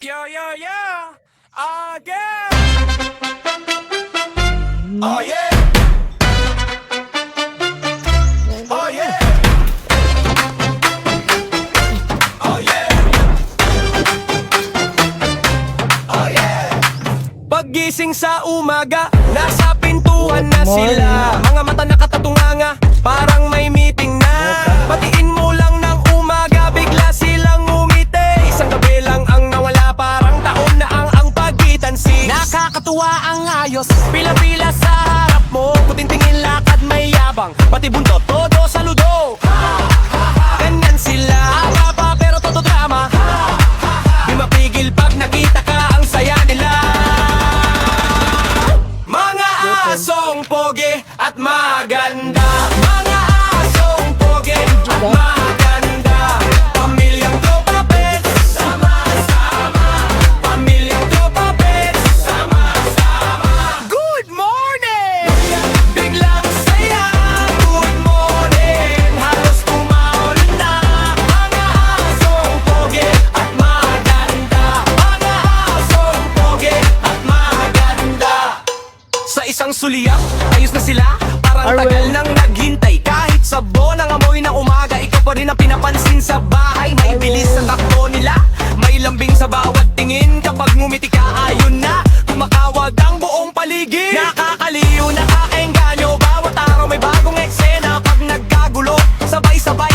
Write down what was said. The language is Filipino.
Yo, yo, yo, again. Oh yeah. Oh yeah. Oh yeah. Oh yeah. Paggising sa umaga, nasa pintuan na sila. Mga mata nakatatunganga, parang may meeting na. Patiin mo lang ng umaga, bigla silang umiti. Isang gabi lang ang nawala, parang taon na ang pagitan sis. Nakakatuwa ang ayos, pila-pila sa harap mo. Puting tingin lakad may yabang, pati buntot todo saludo. Ganyan sila, aga pa pero todo drama. Di mapigil pag nakita ka, ang saya nila. Mga asong pogi at maganda. Mga asong pogi at maganda. Pamilyang tropa pets, sama-sama. Pamilyang tropa pets, sama-sama. Good morning! Biglang saya. Good morning! Halos tumaulan na. Mga asong pogi at maganda. Mga asong pogi at maganda. Sa isang suliyak, ayos na sila. Parang tagal nang naghintay. Kahit sabon ang amoy ng umaga, ikaw pa rin ang pinapansin sa bahay. May bilis sa takbo nila, may lambing sa bawat tingin. Kapag ngumiti ka, ayun na, kumakawag ang buong paligid. Nakakaliw, nakakaengganyo, bawat araw may bagong eksena. Pag nagkagulo, sabay-sabay